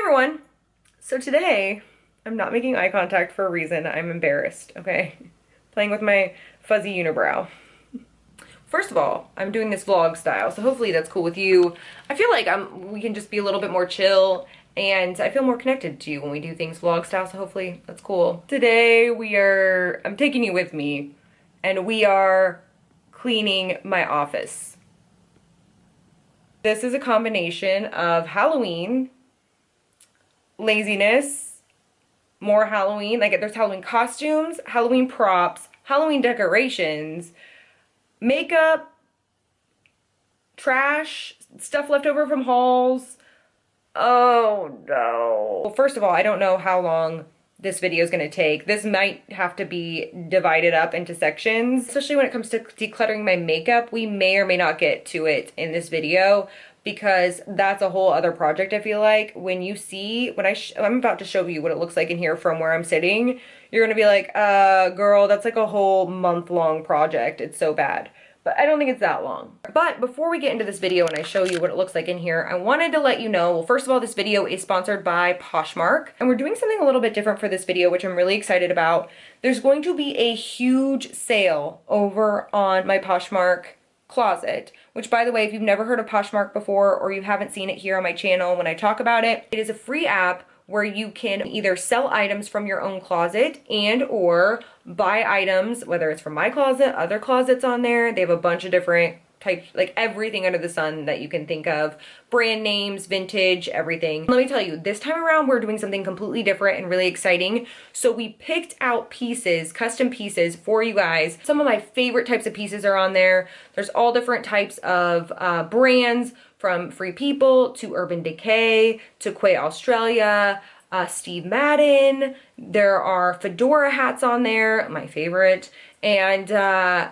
everyone. So today, I'm not making eye contact for a reason. I'm embarrassed, okay? Playing with my fuzzy unibrow. First of all, I'm doing this vlog style, so hopefully that's cool with you. I feel like we can just be a little bit more chill, and I feel more connected to you when we do things vlog style, so hopefully that's cool. Today I'm taking you with me, and we are cleaning my office. This is a combination of Halloween, laziness, more Halloween, like there's Halloween costumes, Halloween props, Halloween decorations, makeup, trash, stuff left over from hauls. Oh no. Well, first of all, I don't know how long this video is going to take. This might have to be divided up into sections, especially when it comes to decluttering my makeup. We may or may not get to it in this video, because that's a whole other project. I feel like when you see, I'm about to show you what it looks like in here from where I'm sitting, you're gonna be like, girl, that's like a whole month-long project. It's so bad. But I don't think it's that long. But before we get into this video and I show you what it looks like in here, I wanted to let you know, well, first of all, this video is sponsored by Poshmark, and we're doing something a little bit different for this video, which I'm really excited about. There's going to be a huge sale over on my Poshmark closet, which, by the way, if you've never heard of Poshmark before or you haven't seen it here on my channel when I talk about it, it is a free app where you can either sell items from your own closet and or buy items, whether it's from my closet, other closets on there. They have a bunch of different types, like everything under the sun that you can think of. Brand names, vintage, everything. Let me tell you, this time around we're doing something completely different and really exciting. So we picked out pieces, custom pieces for you guys. Some of my favorite types of pieces are on there. There's all different types of brands, from Free People to Urban Decay to Quay Australia, Steve Madden. There are fedora hats on there, my favorite, and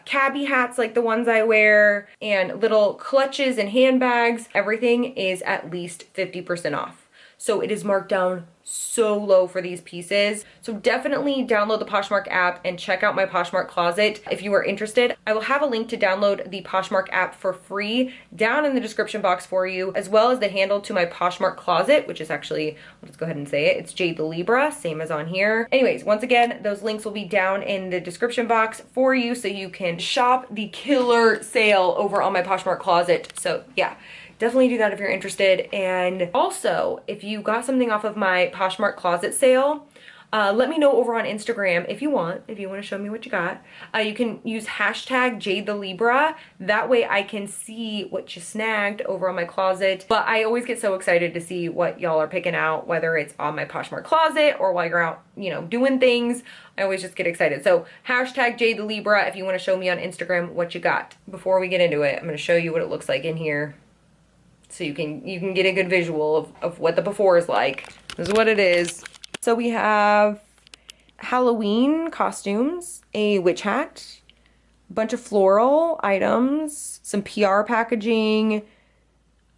cabbie hats like the ones I wear, and little clutches and handbags. Everything is at least 50% off. So it is marked down so low for these pieces. So definitely download the Poshmark app and check out my Poshmark closet if you are interested. I will have a link to download the Poshmark app for free down in the description box for you, as well as the handle to my Poshmark closet, which is actually, let's go ahead and say it, it's Jade the Libra, same as on here. Anyways, once again, those links will be down in the description box for you so you can shop the killer sale over on my Poshmark closet. So yeah, definitely do that if you're interested. And also, if you got something off of my Poshmark closet sale, let me know over on Instagram if you want to show me what you got. You can use hashtag Jade the Libra. That way I can see what you snagged over on my closet. But I always get so excited to see what y'all are picking out, whether it's on my Poshmark closet or while you're out, you know, doing things. I always just get excited. So hashtag Jade the Libra if you want to show me on Instagram what you got. Before we get into it, I'm going to show you what it looks like in here, so you can get a good visual of what the before is like. This is what it is. So we have Halloween costumes, a witch hat, a bunch of floral items, some PR packaging.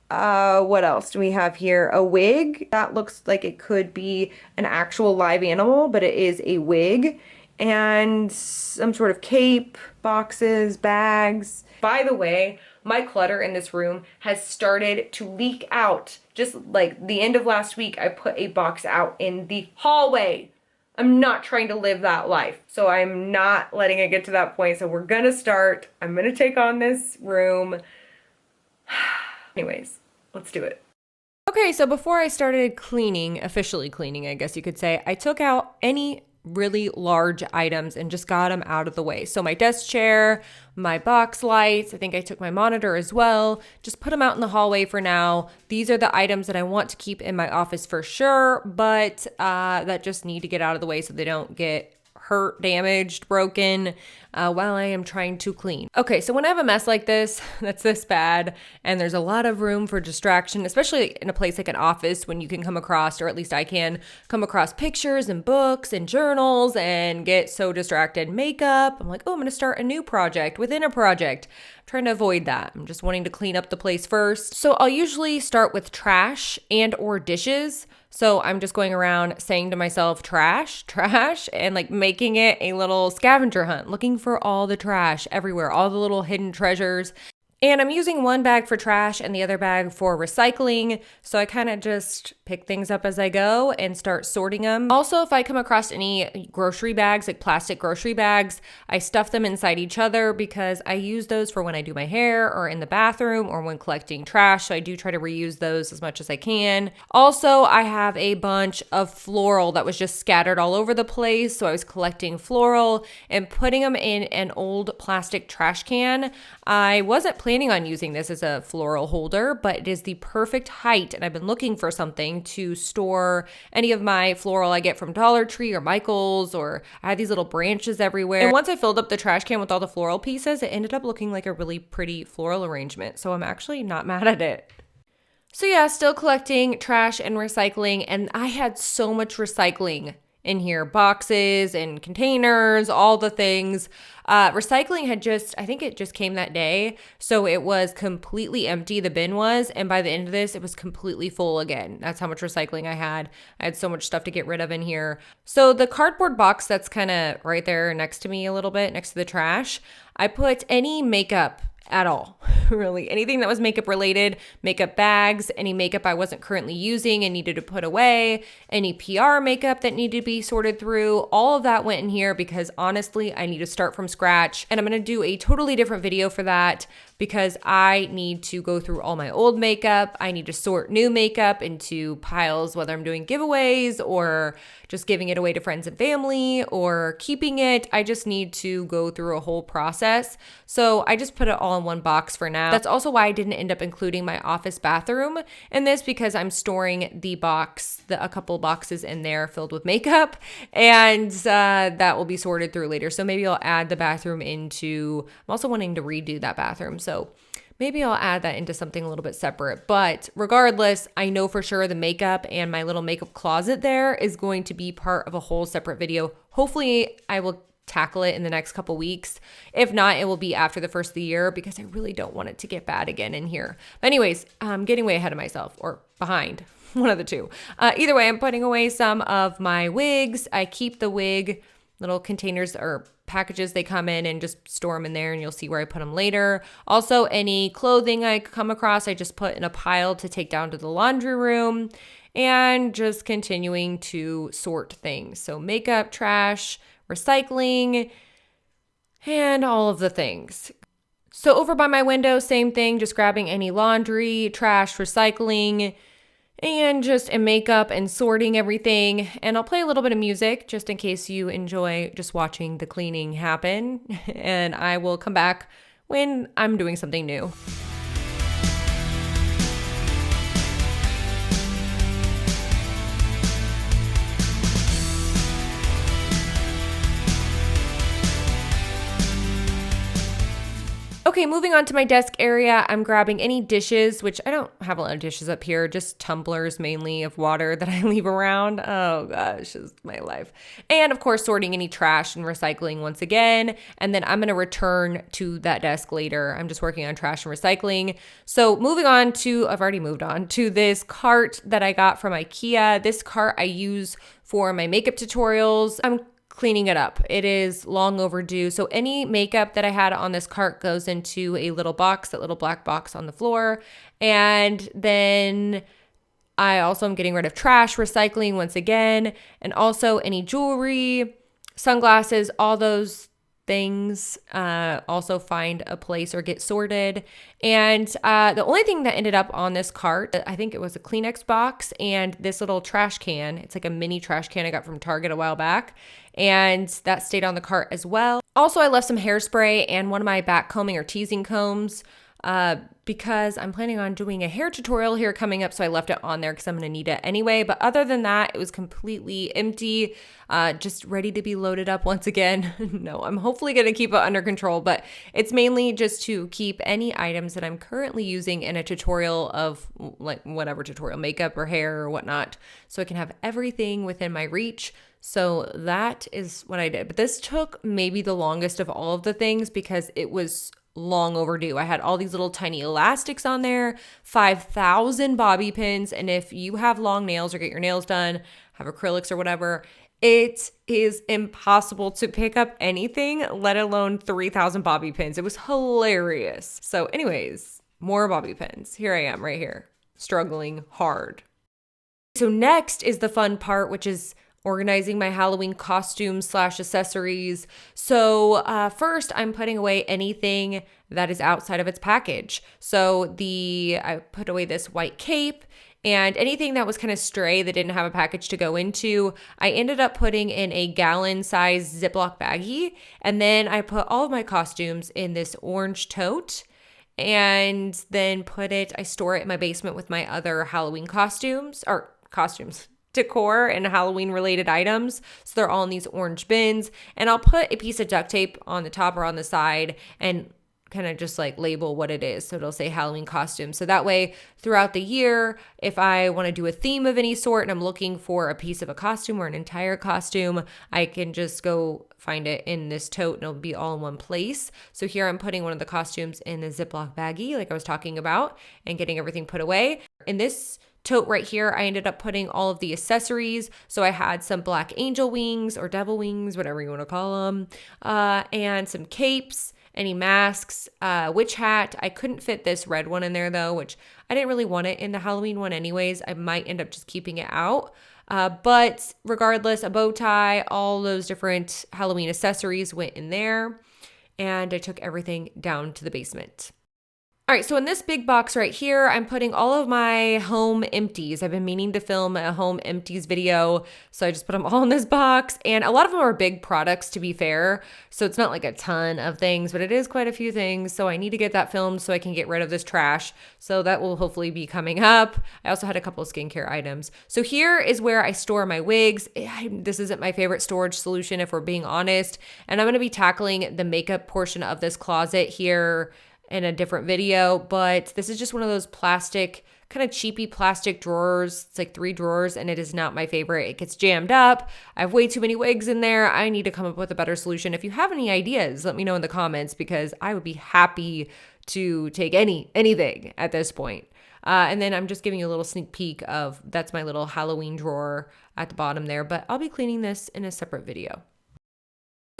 What else do we have here? A wig. That looks like it could be an actual live animal, but it is a wig. And some sort of cape, boxes, bags. By the way, my clutter in this room has started to leak out. Just like the end of last week, I put a box out in the hallway. I'm not trying to live that life, so I'm not letting it get to that point. So we're gonna start. I'm gonna take on this room. Anyways, let's do it. Okay, so before I started cleaning, officially cleaning, I guess you could say, I took out any really large items and just got them out of the way. So my desk chair, my box lights, I think I took my monitor as well, just put them out in the hallway for now. These are the items that I want to keep in my office for sure, but that just need to get out of the way so they don't get hurt, damaged, broken while I am trying to clean. Okay, so when I have a mess like this, that's this bad, and there's a lot of room for distraction, especially in a place like an office when you can come across, or at least I can, come across pictures and books and journals and get so distracted. Makeup, I'm like, oh, I'm gonna start a new project within a project. I'm trying to avoid that. I'm just wanting to clean up the place first. So I'll usually start with trash and or dishes. So I'm just going around saying to myself, trash, trash, and like making it a little scavenger hunt, looking for all the trash everywhere, all the little hidden treasures. And I'm using one bag for trash and the other bag for recycling. So I kind of just pick things up as I go and start sorting them. Also, if I come across any grocery bags, like plastic grocery bags, I stuff them inside each other because I use those for when I do my hair or in the bathroom or when collecting trash. So I do try to reuse those as much as I can. Also, I have a bunch of floral that was just scattered all over the place. So I was collecting floral and putting them in an old plastic trash can. I wasn't planning on using this as a floral holder, but it is the perfect height, and I've been looking for something to store any of my floral I get from Dollar Tree or Michael's, or I had these little branches everywhere. And once I filled up the trash can with all the floral pieces, it ended up looking like a really pretty floral arrangement, so I'm actually not mad at it. So yeah, still collecting trash and recycling, and I had so much recycling in here, boxes and containers, all the things. Recycling had I think it just came that day. So it was completely empty, the bin was. And by the end of this, it was completely full again. That's how much recycling I had. I had so much stuff to get rid of in here. So the cardboard box that's kind of right there next to me a little bit, next to the trash, I put any makeup at all, really. Anything that was makeup related, makeup bags, any makeup I wasn't currently using and needed to put away, any PR makeup that needed to be sorted through, all of that went in here because honestly, I need to start from scratch. And I'm going to do a totally different video for that because I need to go through all my old makeup. I need to sort new makeup into piles, whether I'm doing giveaways or just giving it away to friends and family or keeping it. I just need to go through a whole process. So I just put it all in one box for now. That's also why I didn't end up including my office bathroom in this because I'm storing a couple boxes in there filled with makeup, and that will be sorted through later. So maybe I'll add the bathroom I'm also wanting to redo that bathroom. So maybe I'll add that into something a little bit separate. But regardless, I know for sure the makeup and my little makeup closet there is going to be part of a whole separate video. Hopefully I will tackle it in the next couple weeks. If not, it will be after the first of the year because I really don't want it to get bad again in here. But anyways, I'm getting way ahead of myself, or behind, one of the two. Either way, I'm putting away some of my wigs. I keep the wig little containers or packages they come in and just store them in there, and you'll see where I put them later. Also, any clothing I come across, I just put in a pile to take down to the laundry room, and just continuing to sort things. So makeup, trash, recycling, and all of the things. So over by my window, same thing, just grabbing any laundry, trash, recycling, and just in makeup and sorting everything. And I'll play a little bit of music just in case you enjoy just watching the cleaning happen. And I will come back when I'm doing something new. Okay, moving on to my desk area, I'm grabbing any dishes, which I don't have a lot of dishes up here, just tumblers mainly of water that I leave around. Oh gosh, this is my life. And of course, sorting any trash and recycling once again. And then I'm going to return to that desk later. I'm just working on trash and recycling. So I've already moved on to this cart that I got from IKEA. This cart I use for my makeup tutorials. I'm cleaning it up. It is long overdue. So any makeup that I had on this cart goes into a little box, that little black box on the floor. And then I also am getting rid of trash, recycling once again, and also any jewelry, sunglasses, all those things also find a place or get sorted. And the only thing that ended up on this cart, I think it was a Kleenex box and this little trash can. It's like a mini trash can I got from Target a while back, and that stayed on the cart as well. Also, I left some hairspray and one of my back combing or teasing combs because I'm planning on doing a hair tutorial here coming up, so I left it on there because I'm going to need it anyway. But other than that, it was completely empty, just ready to be loaded up once again. No, I'm hopefully going to keep it under control, but it's mainly just to keep any items that I'm currently using in a tutorial of like whatever tutorial, makeup or hair or whatnot, so I can have everything within my reach. So that is what I did. But this took maybe the longest of all of the things because it was long overdue. I had all these little tiny elastics on there, 5,000 bobby pins. And if you have long nails or get your nails done, have acrylics or whatever, It is impossible to pick up anything, let alone 3,000 bobby pins. It was hilarious. So anyways, more bobby pins. Here I am right here, struggling hard. So next is the fun part, which is organizing my Halloween costumes / accessories. So first, I'm putting away anything that is outside of its package. So I put away this white cape and anything that was kind of stray that didn't have a package to go into. I ended up putting in a gallon-size Ziploc baggie, and then I put all of my costumes in this orange tote. And then I store it in my basement with my other Halloween costumes, decor and Halloween related items. So they're all in these orange bins. And I'll put a piece of duct tape on the top or on the side and kind of just like label what it is. So it'll say Halloween costume. So that way throughout the year, if I want to do a theme of any sort and I'm looking for a piece of a costume or an entire costume, I can just go find it in this tote and it'll be all in one place. So here I'm putting one of the costumes in a Ziploc baggie like I was talking about and getting everything put away. In this tote right here, I ended up putting all of the accessories. So I had some black angel wings or devil wings, whatever you want to call them, and some capes, any masks, witch hat. I couldn't fit this red one in there though, which I didn't really want it in the Halloween one anyways. I might end up just keeping it out. But regardless, a bow tie, all those different Halloween accessories went in there, and I took everything down to the basement. All right, so in this big box right here, I'm putting all of my home empties. I've been meaning to film a home empties video, so I just put them all in this box. And a lot of them are big products, to be fair, so it's not like a ton of things, but it is quite a few things. So I need to get that filmed so I can get rid of this trash. So that will hopefully be coming up. I also had a couple of skincare items. So here is where I store my wigs. This isn't my favorite storage solution, if we're being honest. And I'm going to be tackling the makeup portion of this closet here in a different video, but this is just one of those plastic, kind of cheapy plastic drawers. It's like 3 drawers, and it is not my favorite. It gets jammed up. I have way too many wigs in there. I need to come up with a better solution. If you have any ideas, let me know in the comments, because I would be happy to take anything at this point. And then I'm just giving you a little sneak peek of, that's my little Halloween drawer at the bottom there, but I'll be cleaning this in a separate video.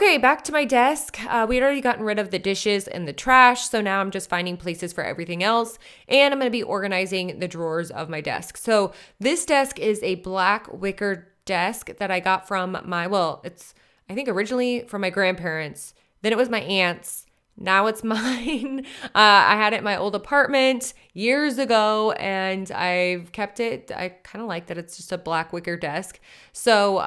Okay, back to my desk. We had already gotten rid of the dishes and the trash, so now I'm just finding places for everything else, and I'm going to be organizing the drawers of my desk. So this desk is a black wicker desk that I got from it's I think originally from my grandparents, then it was my aunt's, now it's mine. I had it in my old apartment years ago, and I've kept it. I kind of like that it's just a black wicker desk. So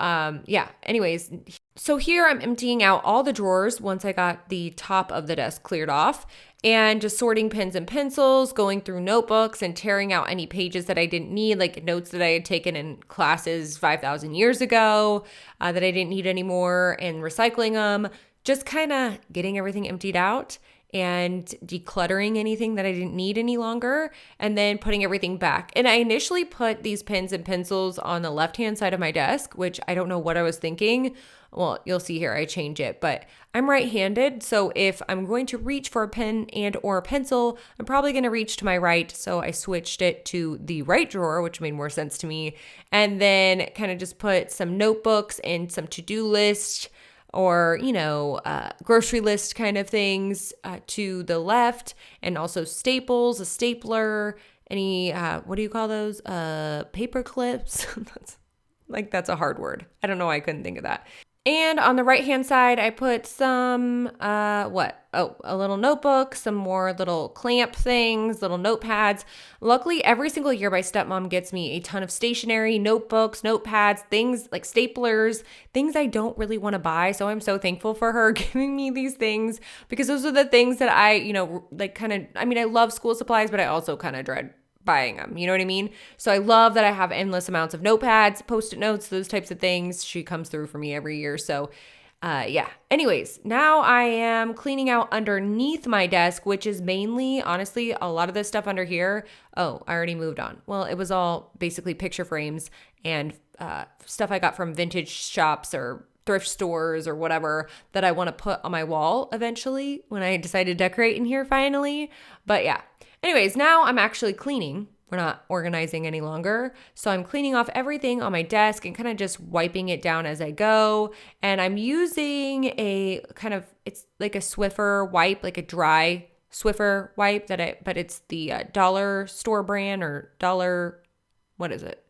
yeah, anyways. So here I'm emptying out all the drawers once I got the top of the desk cleared off, and just sorting pens and pencils, going through notebooks and tearing out any pages that I didn't need, like notes that I had taken in classes 5,000 years ago that I didn't need anymore, and recycling them, just kind of getting everything emptied out and decluttering anything that I didn't need any longer, and then putting everything back. And I initially put these pens and pencils on the left-hand side of my desk, which I don't know what I was thinking. Well, you'll see here, I change it, but I'm right-handed. So if I'm going to reach for a pen and or a pencil, I'm probably going to reach to my right. So I switched it to the right drawer, which made more sense to me. And then kind of just put some notebooks and some to-do lists, or, grocery list kind of things to the left, and also staples, a stapler, any, what do you call those? Paper clips. That's a hard word. I don't know why I couldn't think of that. And on the right-hand side, I put some, a little notebook, some more little clamp things, little notepads. Luckily, every single year my stepmom gets me a ton of stationery, notebooks, notepads, things like staplers, things I don't really want to buy. So I'm so thankful for her giving me these things, because those are the things that I love school supplies, but I also kind of dread buying them. You know what I mean? So I love that I have endless amounts of notepads, Post-it notes, those types of things. She comes through for me every year. So yeah. Anyways, now I am cleaning out underneath my desk, which is mainly, honestly, a lot of this stuff under here. Oh, I already moved on. Well, it was all basically picture frames and stuff I got from vintage shops or thrift stores or whatever that I want to put on my wall eventually when I decide to decorate in here finally. But yeah. Anyways, now I'm actually cleaning. we're not organizing any longer. So I'm cleaning off everything on my desk and kind of just wiping it down as I go. And I'm using a kind of, it's like a Swiffer wipe, like a dry Swiffer wipe but it's the dollar store brand or what is it?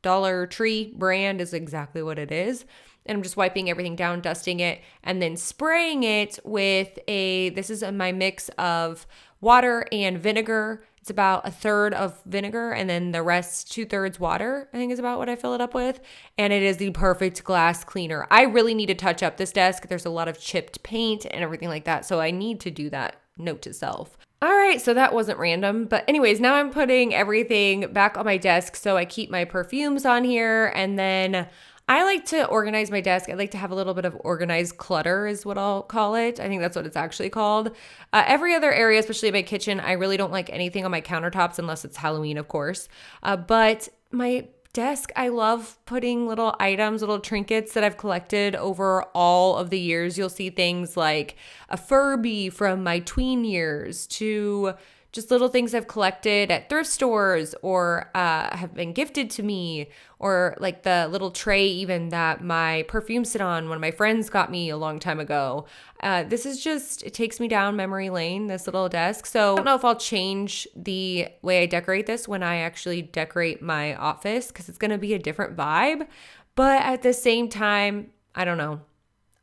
Dollar Tree brand is exactly what it is. And I'm just wiping everything down, dusting it, and then spraying it with this is my mix of water and vinegar. It's about a third of vinegar and then the rest 2/3 water, I think is about what I fill it up with. And it is the perfect glass cleaner. I really need to touch up this desk. There's a lot of chipped paint and everything like that. So I need to do that. Note to self. All right, so that wasn't random. But anyways, now I'm putting everything back on my desk. So I keep my perfumes on here, and then I like to organize my desk. I like to have a little bit of organized clutter is what I'll call it. I think that's what it's actually called. Every other area, especially my kitchen, I really don't like anything on my countertops unless it's Halloween, of course. But my desk, I love putting little items, little trinkets that I've collected over all of the years. You'll see things like a Furby from my tween years to just little things I've collected at thrift stores or have been gifted to me, or like the little tray even that my perfume sit on, one of my friends got me a long time ago. This is just, it takes me down memory lane, this little desk. So I don't know if I'll change the way I decorate this when I actually decorate my office, because it's going to be a different vibe. But at the same time, I don't know.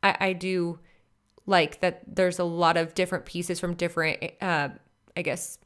I do like that there's a lot of different pieces from different I guess,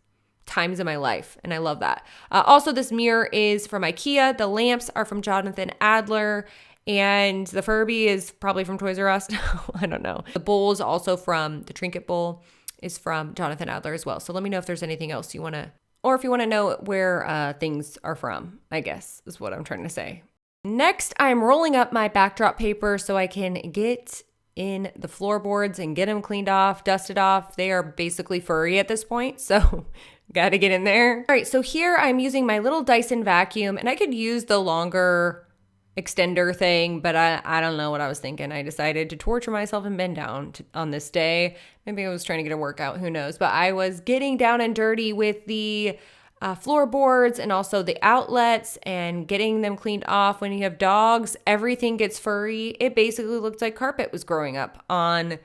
times in my life. And I love that. Also, this mirror is from IKEA. The lamps are from Jonathan Adler. And the Furby is probably from Toys R Us. I don't know. The bowl is also from, the trinket bowl is from Jonathan Adler as well. So let me know if there's anything else you want to, or if you want to know where things are from, I guess is what I'm trying to say. Next, I'm rolling up my backdrop paper so I can get in the floorboards and get them cleaned off, dusted off. They are basically furry at this point, so gotta get in there. All right, so here I'm using my little Dyson vacuum, and I could use the longer extender thing, but I don't know what I was thinking. I decided to torture myself and bend down on this day. Maybe I was trying to get a workout, who knows? But I was getting down and dirty with the floorboards and also the outlets and getting them cleaned off. When you have dogs, everything gets furry. It basically looked like carpet was growing up on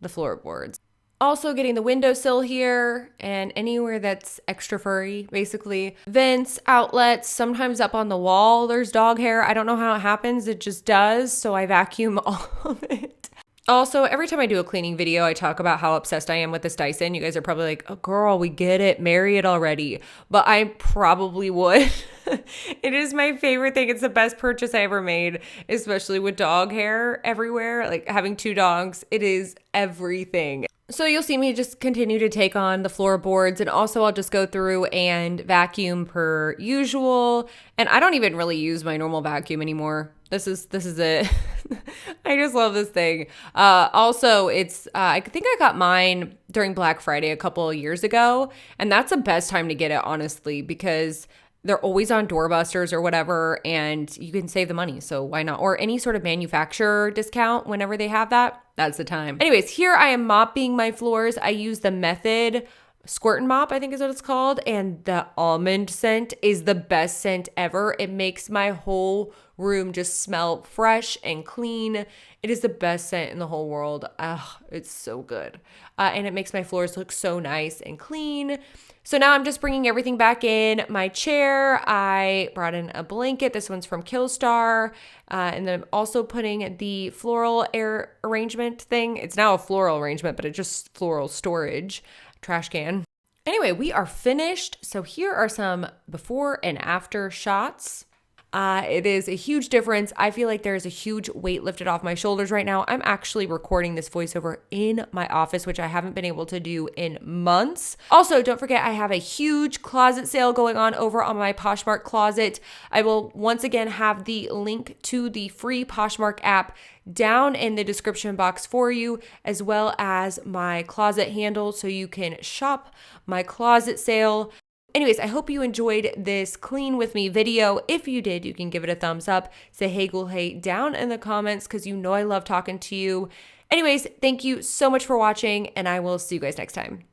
the floorboards. Also getting the windowsill here and anywhere that's extra furry, basically. Vents, outlets, sometimes up on the wall there's dog hair. I don't know how it happens, it just does. So I vacuum all of it. Also, every time I do a cleaning video, I talk about how obsessed I am with this Dyson. You guys are probably like, oh girl, we get it, marry it already. But I probably would. It is my favorite thing. It's the best purchase I ever made, especially with dog hair everywhere. Like having 2 dogs, it is everything. So you'll see me just continue to take on the floorboards, and also I'll just go through and vacuum per usual. And I don't even really use my normal vacuum anymore. This is it. I just love this thing. Also, it's I think I got mine during Black Friday a couple of years ago, and that's the best time to get it, honestly, because they're always on doorbusters or whatever, and you can save the money. So why not? Or any sort of manufacturer discount whenever they have that. That's the time. Anyways, here I am mopping my floors. I use the Method Squirt and Mop, I think is what it's called. And the almond scent is the best scent ever. It makes my whole room just smell fresh and clean. It is the best scent in the whole world. It's so good. And it makes my floors look so nice and clean. So now I'm just bringing everything back in. My chair, I brought in a blanket. This one's from Killstar. And then I'm also putting the floral air arrangement thing. It's now a floral arrangement, but it's just floral storage trash can. Anyway, we are finished. So here are some before and after shots. It is a huge difference. I feel like there's a huge weight lifted off my shoulders right now. I'm actually recording this voiceover in my office, which I haven't been able to do in months. Also, don't forget, I have a huge closet sale going on over on my Poshmark closet. I will once again have the link to the free Poshmark app down in the description box for you, as well as my closet handle so you can shop my closet sale. Anyways, I hope you enjoyed this clean with me video. If you did, you can give it a thumbs up. Say hey, ghoul, hey down in the comments because you know I love talking to you. Anyways, thank you so much for watching, and I will see you guys next time.